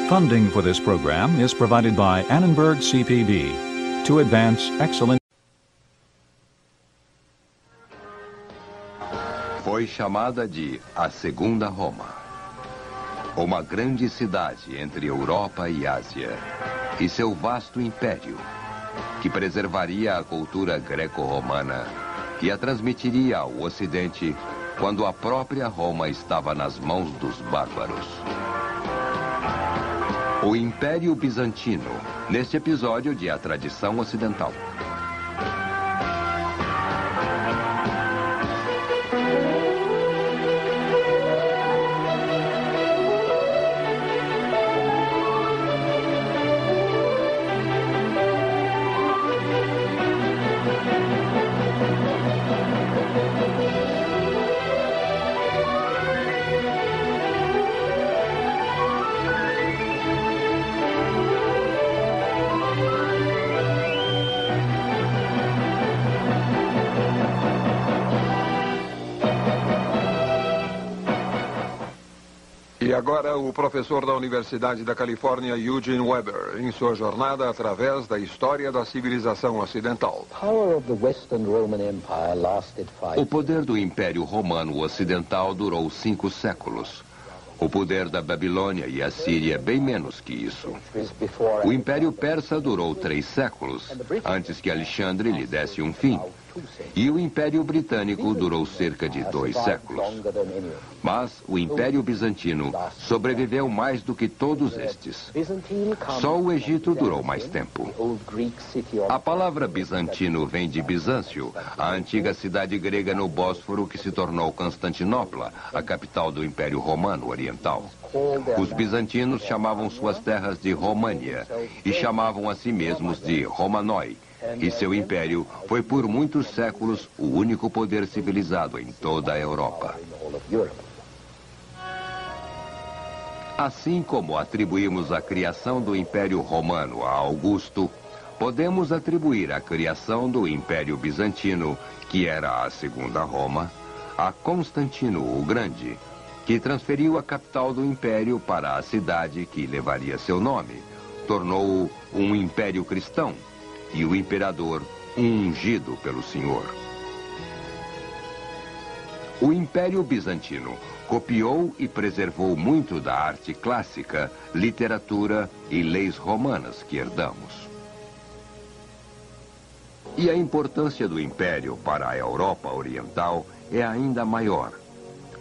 Funding for this program is provided by Annenberg CPB to advance excellent. Foi chamada de a Segunda Roma. Uma grande cidade entre Europa e Ásia e seu vasto império, que preservaria a cultura greco-romana e a transmitiria ao Ocidente quando a própria Roma estava nas mãos dos bárbaros. O Império Bizantino, neste episódio de A Tradição Ocidental. E agora o professor da Universidade da Califórnia, Eugene Weber, em sua jornada através da história da civilização ocidental. O poder do Império Romano Ocidental durou 5 séculos. O poder da Babilônia e a Síria bem menos que isso. O Império Persa durou 3 séculos, antes que Alexandre lhe desse um fim. E o Império Britânico durou cerca de 2 séculos. Mas o Império Bizantino sobreviveu mais do que todos estes. Só o Egito durou mais tempo. A palavra bizantino vem de Bizâncio, a antiga cidade grega no Bósforo que se tornou Constantinopla, a capital do Império Romano Oriental. Os bizantinos chamavam suas terras de România e chamavam a si mesmos de Romanoi. E seu império foi por muitos séculos o único poder civilizado em toda a Europa. Assim como atribuímos a criação do Império Romano a Augusto, podemos atribuir a criação do Império Bizantino, que era a Segunda Roma, a Constantino o Grande, que transferiu a capital do império para a cidade que levaria seu nome, tornou-o um império cristão, e o imperador ungido pelo Senhor. O Império Bizantino copiou e preservou muito da arte clássica, literatura e leis romanas que herdamos. E a importância do Império para a Europa Oriental é ainda maior,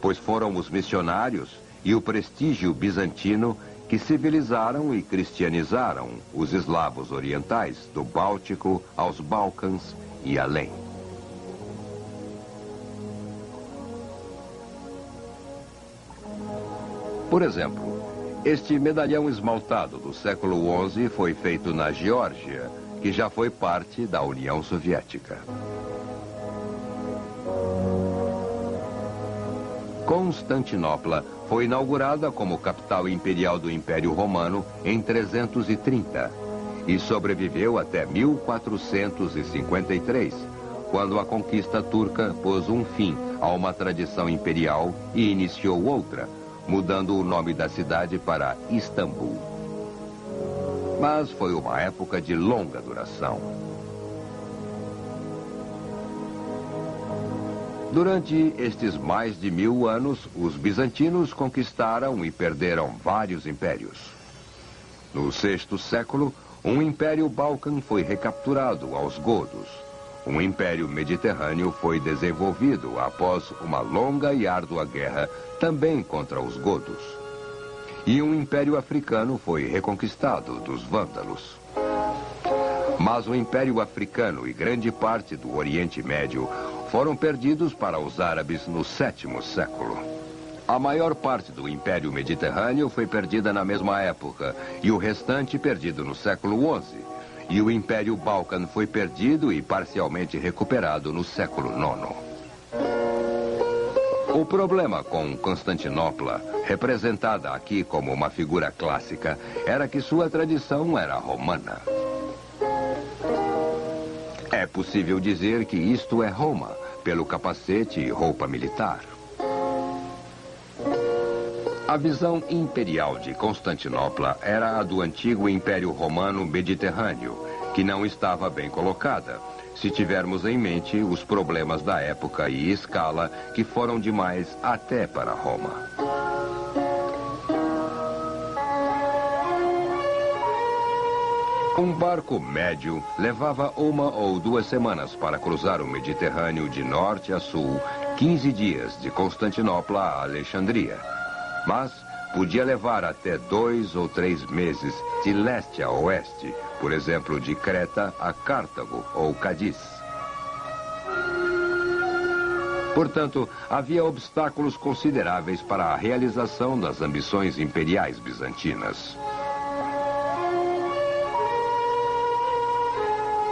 pois foram os missionários e o prestígio bizantino que civilizaram e cristianizaram os eslavos orientais, do Báltico aos Balcãs e além. Por exemplo, este medalhão esmaltado do século XI foi feito na Geórgia, que já foi parte da União Soviética. Constantinopla foi inaugurada como capital imperial do Império Romano em 330 e sobreviveu até 1453, quando a conquista turca pôs um fim a uma tradição imperial e iniciou outra, mudando o nome da cidade para Istambul. Mas foi uma época de longa duração. Durante estes mais de 1000 anos, os bizantinos conquistaram e perderam vários impérios. No sexto século, um império balcã foi recapturado aos godos. Um império mediterrâneo foi desenvolvido após uma longa e árdua guerra, também contra os godos. E um império africano foi reconquistado dos vândalos. Mas o Império Africano e grande parte do Oriente Médio foram perdidos para os árabes no 7º século. A maior parte do Império Mediterrâneo foi perdida na mesma época e o restante perdido no século XI. E o Império Balcã foi perdido e parcialmente recuperado no século IX. O problema com Constantinopla, representada aqui como uma figura clássica, era que sua tradição era romana. É possível dizer que isto é Roma, pelo capacete e roupa militar. A visão imperial de Constantinopla era a do antigo Império Romano Mediterrâneo, que não estava bem colocada, se tivermos em mente os problemas da época e escala que foram demais até para Roma. Um barco médio levava 1 ou 2 semanas para cruzar o Mediterrâneo de norte a sul, 15 dias de Constantinopla a Alexandria. Mas podia levar até 2 ou 3 meses de leste a oeste, por exemplo, de Creta a Cartago ou Cádiz. Portanto, havia obstáculos consideráveis para a realização das ambições imperiais bizantinas.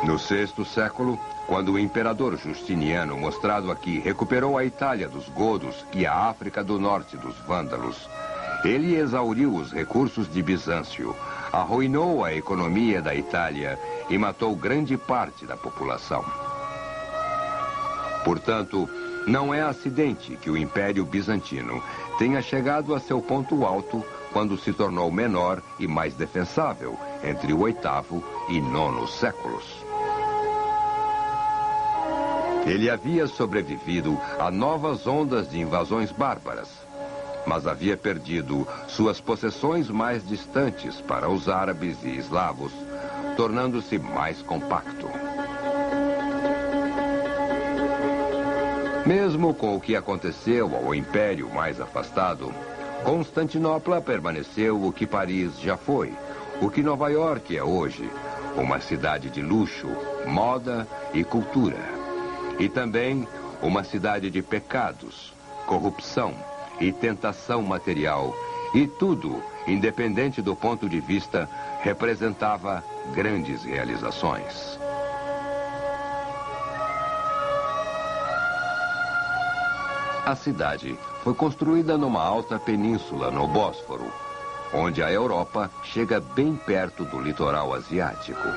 No VI século, quando o imperador Justiniano, mostrado aqui, recuperou a Itália dos godos e a África do Norte dos vândalos, ele exauriu os recursos de Bizâncio, arruinou a economia da Itália e matou grande parte da população. Portanto, não é acidente que o Império Bizantino tenha chegado a seu ponto alto quando se tornou menor e mais defensável entre o VIII e IX séculos. Ele havia sobrevivido a novas ondas de invasões bárbaras, mas havia perdido suas possessões mais distantes para os árabes e eslavos, tornando-se mais compacto. Mesmo com o que aconteceu ao Império mais afastado, Constantinopla permaneceu o que Paris já foi, o que Nova York é hoje, uma cidade de luxo, moda e cultura. E também uma cidade de pecados, corrupção e tentação material. E tudo, independente do ponto de vista, representava grandes realizações. A cidade foi construída numa alta península no Bósforo, onde a Europa chega bem perto do litoral asiático.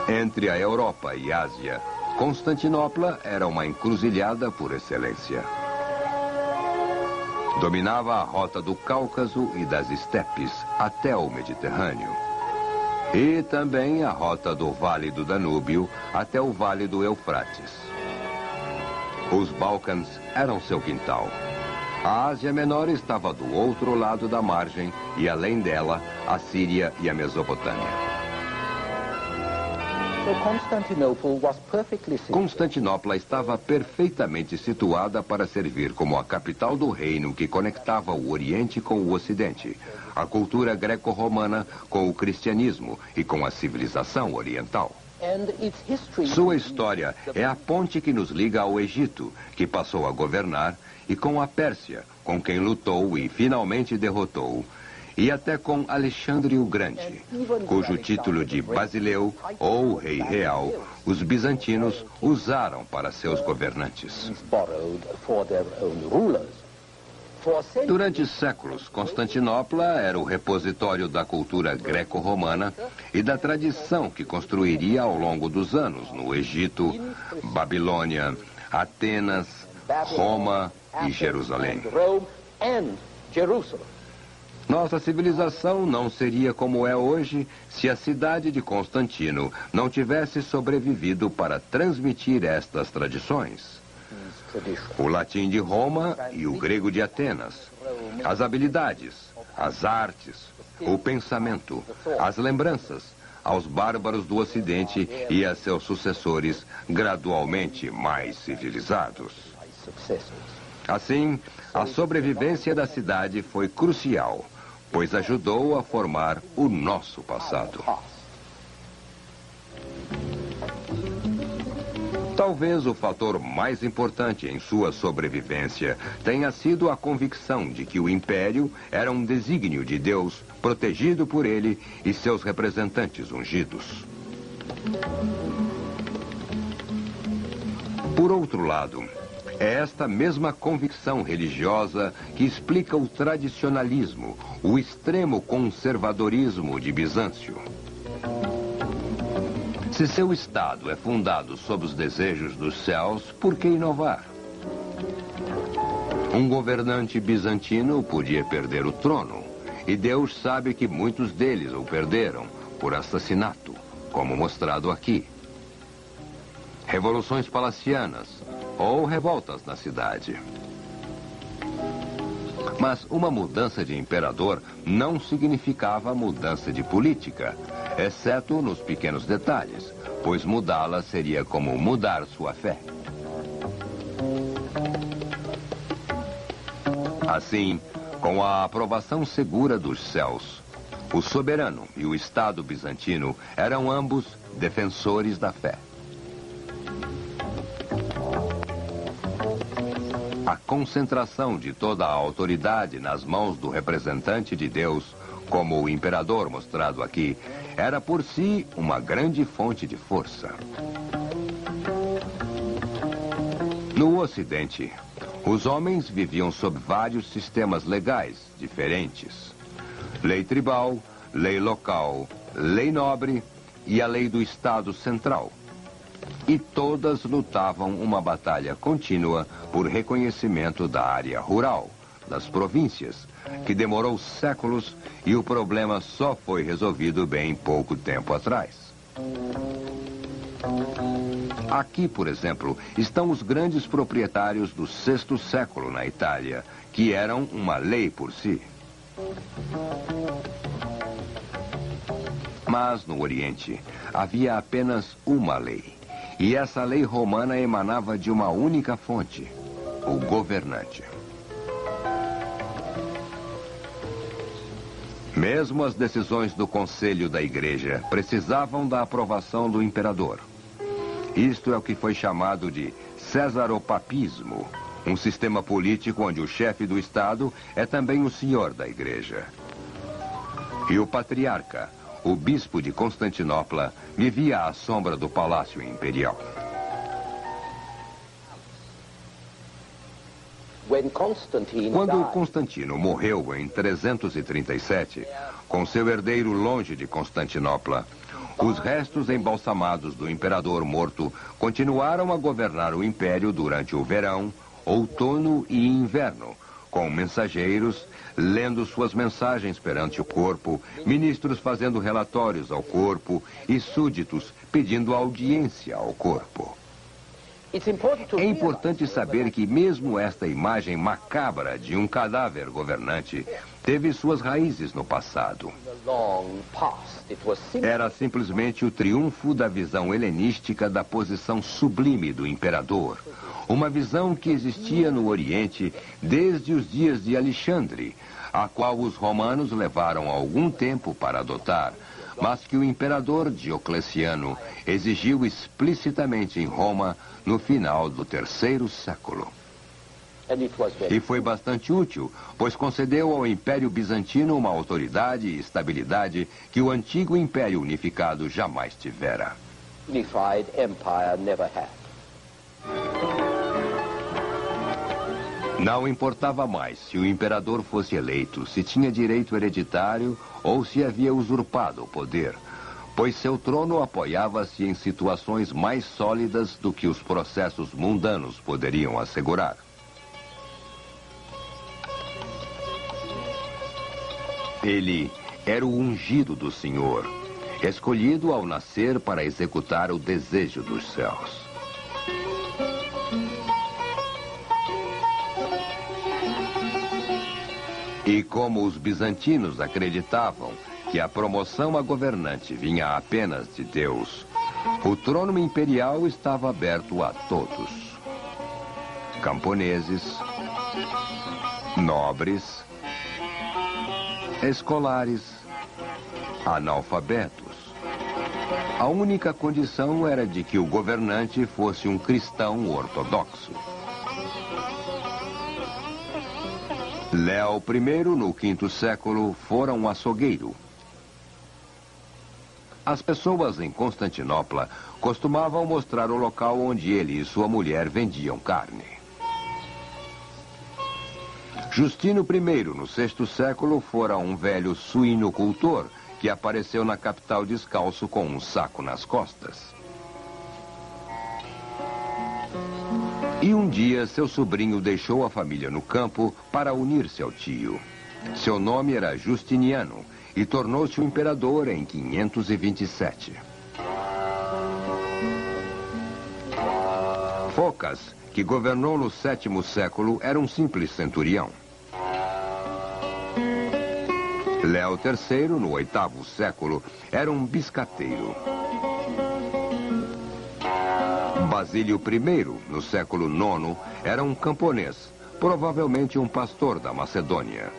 Entre a Europa e Ásia, Constantinopla era uma encruzilhada por excelência. Dominava a rota do Cáucaso e das estepes até o Mediterrâneo. E também a rota do Vale do Danúbio até o Vale do Eufrates. Os Balcãs eram seu quintal. A Ásia Menor estava do outro lado da margem e, além dela, a Síria e a Mesopotâmia. Constantinopla estava perfeitamente situada para servir como a capital do reino que conectava o Oriente com o Ocidente, a cultura greco-romana com o cristianismo e com a civilização oriental. Sua história é a ponte que nos liga ao Egito, que passou a governar, e com a Pérsia, com quem lutou e finalmente derrotou, e até com Alexandre o Grande, cujo título de Basileu, ou Rei Real, os bizantinos usaram para seus governantes. Durante séculos, Constantinopla era o repositório da cultura greco-romana e da tradição que construiria ao longo dos anos no Egito, Babilônia, Atenas, Roma e Jerusalém. Nossa civilização não seria como é hoje se a cidade de Constantino não tivesse sobrevivido para transmitir estas tradições. O latim de Roma e o grego de Atenas, as habilidades, as artes, o pensamento, as lembranças, aos bárbaros do Ocidente e a seus sucessores gradualmente mais civilizados. Assim, a sobrevivência da cidade foi crucial, pois ajudou a formar o nosso passado. Talvez o fator mais importante em sua sobrevivência tenha sido a convicção de que o império era um desígnio de Deus, protegido por ele e seus representantes ungidos. Por outro lado, é esta mesma convicção religiosa que explica o tradicionalismo, o extremo conservadorismo de Bizâncio. Se seu Estado é fundado sob os desejos dos céus, por que inovar? Um governante bizantino podia perder o trono, e Deus sabe que muitos deles o perderam por assassinato, como mostrado aqui. Revoluções palacianas ou revoltas na cidade. Mas uma mudança de imperador não significava mudança de política, exceto nos pequenos detalhes, pois mudá-la seria como mudar sua fé. Assim, com a aprovação segura dos céus, o soberano e o Estado bizantino eram ambos defensores da fé. A concentração de toda a autoridade nas mãos do representante de Deus, como o imperador mostrado aqui, era por si uma grande fonte de força. No Ocidente, os homens viviam sob vários sistemas legais diferentes. Lei tribal, lei local, lei nobre e a lei do Estado Central. E todas lutavam uma batalha contínua por reconhecimento da área rural, das províncias, que demorou séculos e o problema só foi resolvido bem pouco tempo atrás. Aqui, por exemplo, estão os grandes proprietários do VI século na Itália, que eram uma lei por si. Mas no Oriente havia apenas uma lei. E essa lei romana emanava de uma única fonte, o governante. Mesmo as decisões do Conselho da Igreja precisavam da aprovação do imperador. Isto é o que foi chamado de cesaropapismo, um sistema político onde o chefe do Estado é também o senhor da Igreja. E o patriarca, o bispo de Constantinopla, vivia à sombra do Palácio Imperial. Quando Constantino morreu em 337, com seu herdeiro longe de Constantinopla, os restos embalsamados do imperador morto continuaram a governar o império durante o verão, outono e inverno, com mensageiros lendo suas mensagens perante o corpo, ministros fazendo relatórios ao corpo e súditos pedindo audiência ao corpo. É importante saber que mesmo esta imagem macabra de um cadáver governante teve suas raízes no passado. Era simplesmente o triunfo da visão helenística da posição sublime do imperador. Uma visão que existia no Oriente desde os dias de Alexandre, a qual os romanos levaram algum tempo para adotar, mas que o imperador Diocleciano exigiu explicitamente em Roma no final do III século. E foi bastante útil, pois concedeu ao Império Bizantino uma autoridade e estabilidade que o antigo Império Unificado jamais tivera. Unified Empire never had. Não importava mais se o imperador fosse eleito, se tinha direito hereditário ou se havia usurpado o poder, pois seu trono apoiava-se em situações mais sólidas do que os processos mundanos poderiam assegurar. Ele era o ungido do Senhor, escolhido ao nascer para executar o desejo dos céus. E como os bizantinos acreditavam que a promoção a governante vinha apenas de Deus, o trono imperial estava aberto a todos. Camponeses, nobres, escolares, analfabetos. A única condição era de que o governante fosse um cristão ortodoxo. Léo I, no V século, fora um açougueiro. As pessoas em Constantinopla costumavam mostrar o local onde ele e sua mulher vendiam carne. Justino I, no VI século, fora um velho suinocultor que apareceu na capital descalço com um saco nas costas. E um dia, seu sobrinho deixou a família no campo para unir-se ao tio. Seu nome era Justiniano e tornou-se o imperador em 527. Focas, que governou no 7º século, era um simples centurião. Léo III, no 8º século, era um biscateiro. Basílio I, no século IX, era um camponês, provavelmente um pastor da Macedônia.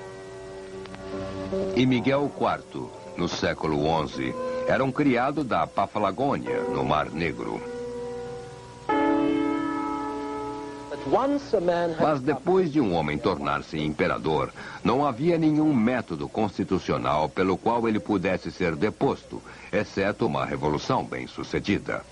E Miguel IV, no século XI, era um criado da Paflagônia, no Mar Negro. Mas depois de um homem tornar-se imperador, não havia nenhum método constitucional pelo qual ele pudesse ser deposto, exceto uma revolução bem-sucedida.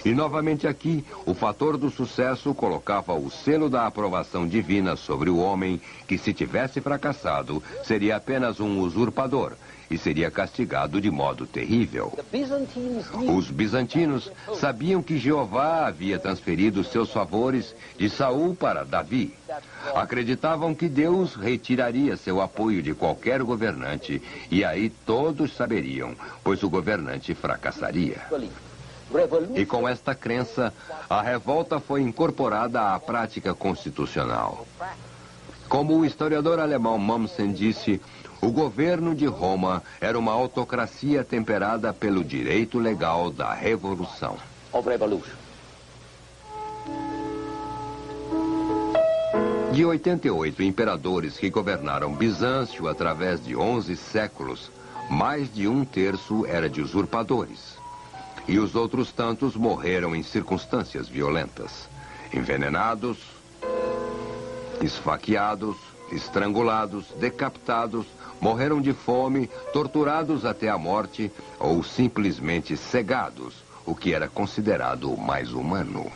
E novamente aqui, o fator do sucesso colocava o selo da aprovação divina sobre o homem que, se tivesse fracassado, seria apenas um usurpador e seria castigado de modo terrível. Os bizantinos sabiam que Jeová havia transferido seus favores de Saul para Davi. Acreditavam que Deus retiraria seu apoio de qualquer governante e aí todos saberiam, pois o governante fracassaria. E com esta crença, a revolta foi incorporada à prática constitucional. Como o historiador alemão Mommsen disse, o governo de Roma era uma autocracia temperada pelo direito legal da revolução. De 88 imperadores que governaram Bizâncio através de 11 séculos, mais de 1/3 era de usurpadores. E os outros tantos morreram em circunstâncias violentas, envenenados, esfaqueados, estrangulados, decapitados, morreram de fome, torturados até a morte ou simplesmente cegados, o que era considerado mais humano.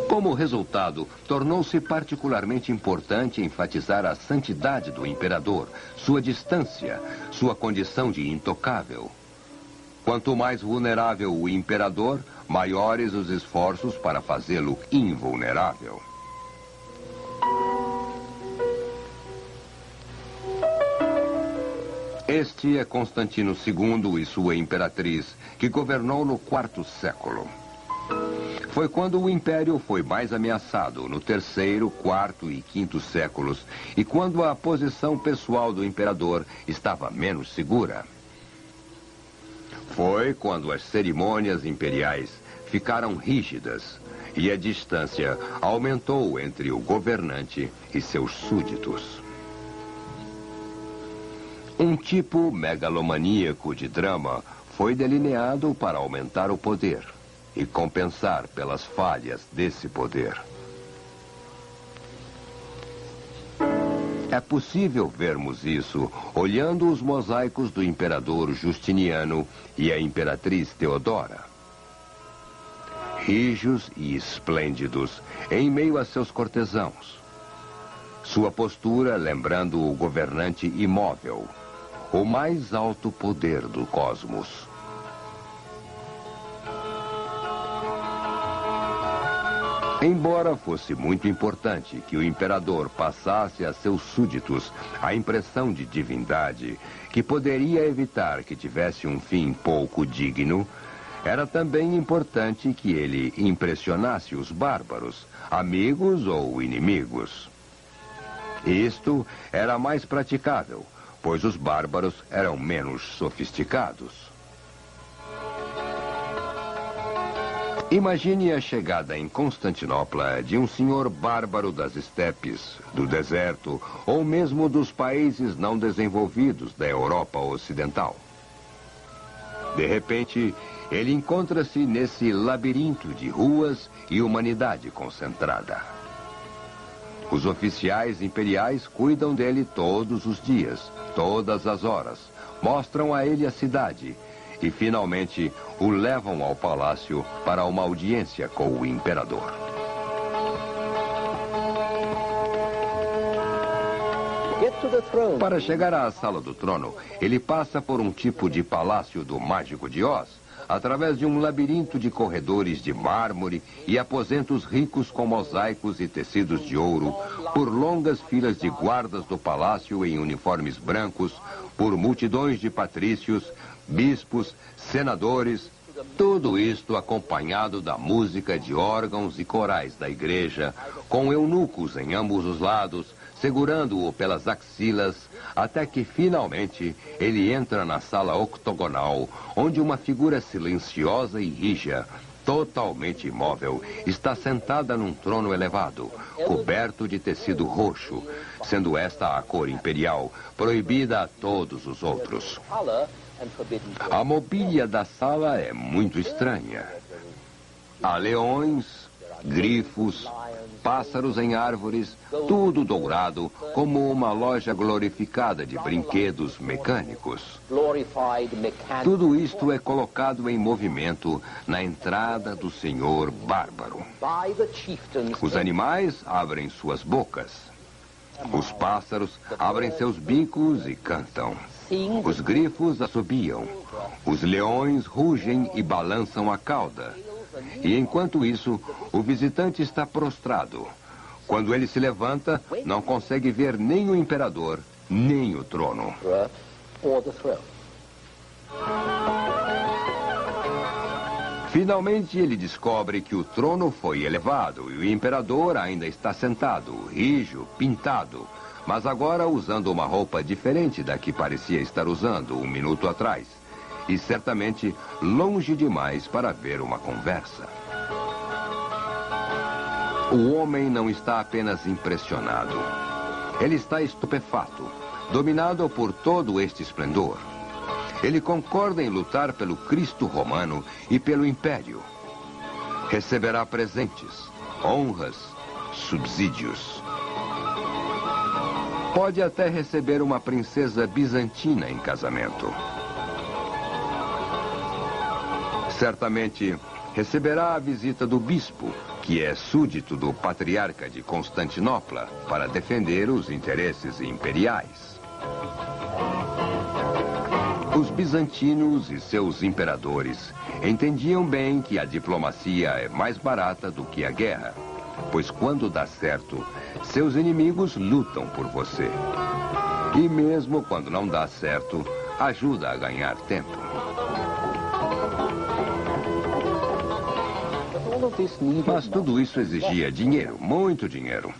Como resultado, tornou-se particularmente importante enfatizar a santidade do imperador, sua distância, sua condição de intocável. Quanto mais vulnerável o imperador, maiores os esforços para fazê-lo invulnerável. Este é Constantino II e sua imperatriz, que governou no 4º século. Foi quando o império foi mais ameaçado, no 3º, 4º e 5º séculos, e quando a posição pessoal do imperador estava menos segura. Foi quando as cerimônias imperiais ficaram rígidas e a distância aumentou entre o governante e seus súditos. Um tipo megalomaníaco de drama foi delineado para aumentar o poder e compensar pelas falhas desse poder. É possível vermos isso olhando os mosaicos do imperador Justiniano e a imperatriz Teodora. Rijos e esplêndidos em meio a seus cortesãos. Sua postura lembrando o governante imóvel, o mais alto poder do cosmos. Embora fosse muito importante que o imperador passasse a seus súditos a impressão de divindade, que poderia evitar que tivesse um fim pouco digno, era também importante que ele impressionasse os bárbaros, amigos ou inimigos. Isto era mais praticável, pois os bárbaros eram menos sofisticados. Imagine a chegada em Constantinopla de um senhor bárbaro das estepes, do deserto, ou mesmo dos países não desenvolvidos da Europa Ocidental. De repente, ele encontra-se nesse labirinto de ruas e humanidade concentrada. Os oficiais imperiais cuidam dele todos os dias, todas as horas, mostram a ele a cidade e, finalmente, o levam ao palácio para uma audiência com o imperador. Para chegar à sala do trono, ele passa por um tipo de palácio do Mágico de Oz, através de um labirinto de corredores de mármore e aposentos ricos com mosaicos e tecidos de ouro, por longas filas de guardas do palácio em uniformes brancos, por multidões de patrícios, bispos, senadores, tudo isto acompanhado da música de órgãos e corais da igreja, com eunucos em ambos os lados, segurando-o pelas axilas, até que, finalmente, ele entra na sala octogonal, onde uma figura silenciosa e rija, totalmente imóvel, está sentada num trono elevado, coberto de tecido roxo, sendo esta a cor imperial, proibida a todos os outros. A mobília da sala é muito estranha. Há leões, grifos, pássaros em árvores, tudo dourado, como uma loja glorificada de brinquedos mecânicos. Tudo isto é colocado em movimento na entrada do Senhor Bárbaro. Os animais abrem suas bocas. Os pássaros abrem seus bicos e cantam. Os grifos assobiam. Os leões rugem e balançam a cauda. E enquanto isso, o visitante está prostrado. Quando ele se levanta, não consegue ver nem o imperador, nem o trono. Finalmente, ele descobre que o trono foi elevado e o imperador ainda está sentado, rijo, pintado, mas agora usando uma roupa diferente da que parecia estar usando um minuto atrás. E certamente longe demais para ver uma conversa. O homem não está apenas impressionado. Ele está estupefato, dominado por todo este esplendor. Ele concorda em lutar pelo Cristo romano e pelo Império. Receberá presentes, honras, subsídios. Pode até receber uma princesa bizantina em casamento. Certamente receberá a visita do bispo, que é súdito do patriarca de Constantinopla, para defender os interesses imperiais. Os bizantinos e seus imperadores entendiam bem que a diplomacia é mais barata do que a guerra, pois quando dá certo, seus inimigos lutam por você. E mesmo quando não dá certo, ajuda a ganhar tempo. Mas tudo isso exigia dinheiro, muito dinheiro.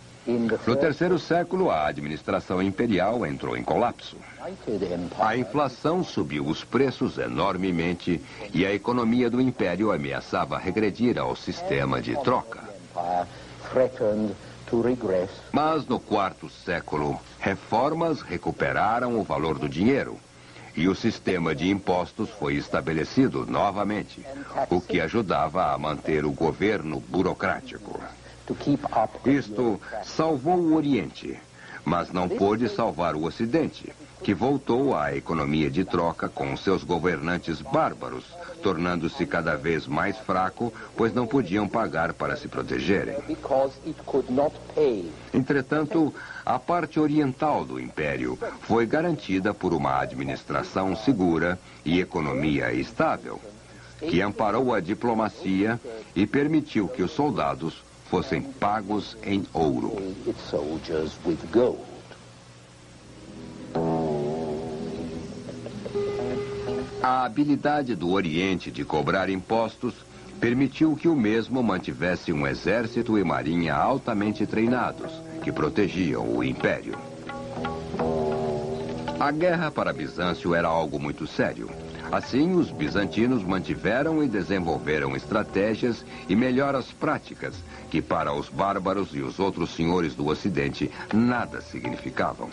No terceiro século, a administração imperial entrou em colapso. A inflação subiu os preços enormemente e a economia do império ameaçava regredir ao sistema de troca. Mas no quarto século, reformas recuperaram o valor do dinheiro. E o sistema de impostos foi estabelecido novamente, o que ajudava a manter o governo burocrático. Isto salvou o Oriente, mas não pôde salvar o Ocidente, que voltou à economia de troca com seus governantes bárbaros, tornando-se cada vez mais fraco, pois não podiam pagar para se protegerem. Entretanto, a parte oriental do império foi garantida por uma administração segura e economia estável, que amparou a diplomacia e permitiu que os soldados fossem pagos em ouro. A habilidade do Oriente de cobrar impostos permitiu que o mesmo mantivesse um exército e marinha altamente treinados, que protegiam o império. A guerra para Bizâncio era algo muito sério. Assim, os bizantinos mantiveram e desenvolveram estratégias e melhoras práticas que para os bárbaros e os outros senhores do Ocidente nada significavam.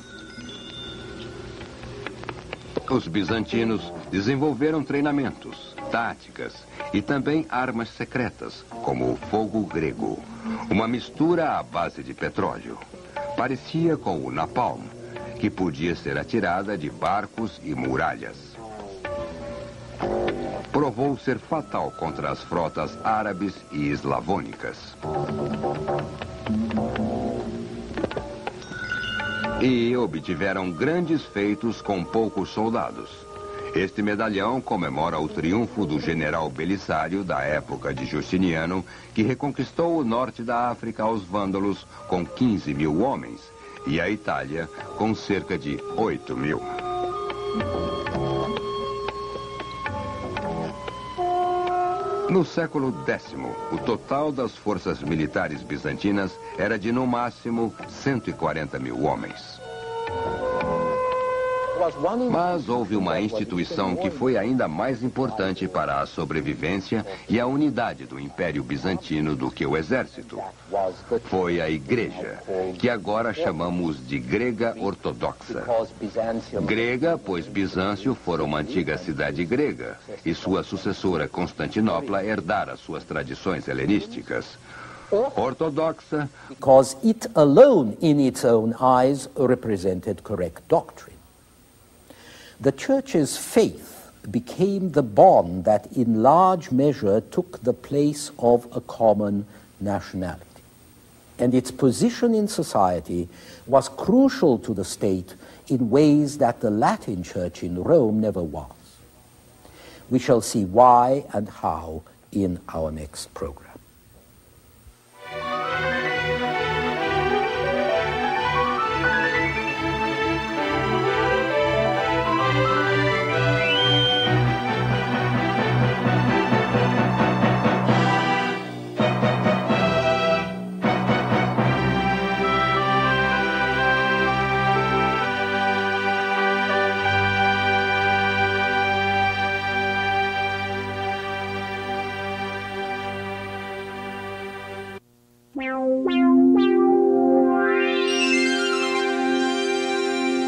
Os bizantinos desenvolveram treinamentos, táticas e também armas secretas, como o fogo grego, uma mistura à base de petróleo. Parecia com o napalm, que podia ser atirada de barcos e muralhas. Provou ser fatal contra as frotas árabes e eslavônicas. E obtiveram grandes feitos com poucos soldados. Este medalhão comemora o triunfo do general Belisário da época de Justiniano, que reconquistou o norte da África aos vândalos com 15 mil homens e a Itália com cerca de 8 mil. No século X, o total das forças militares bizantinas era de, no máximo, 140 mil homens. Mas houve uma instituição que foi ainda mais importante para a sobrevivência e a unidade do Império Bizantino do que o exército. Foi a Igreja, que agora chamamos de Grega Ortodoxa. Grega, pois Bizâncio fora uma antiga cidade grega e sua sucessora Constantinopla herdara suas tradições helenísticas. Ortodoxa, because it alone, in its own eyes, represented correct doctrine. The Church's faith became the bond that in large measure took the place of a common nationality. And its position in society was crucial to the state in ways that the Latin Church in Rome never was. We shall see why and how in our next program.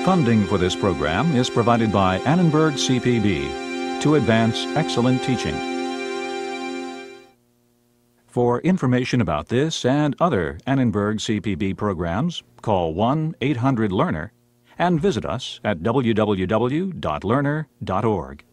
Funding for this program is provided by Annenberg CPB to advance excellent teaching. For information about this and other Annenberg CPB programs, call 1-800-LEARNER and visit us at www.learner.org.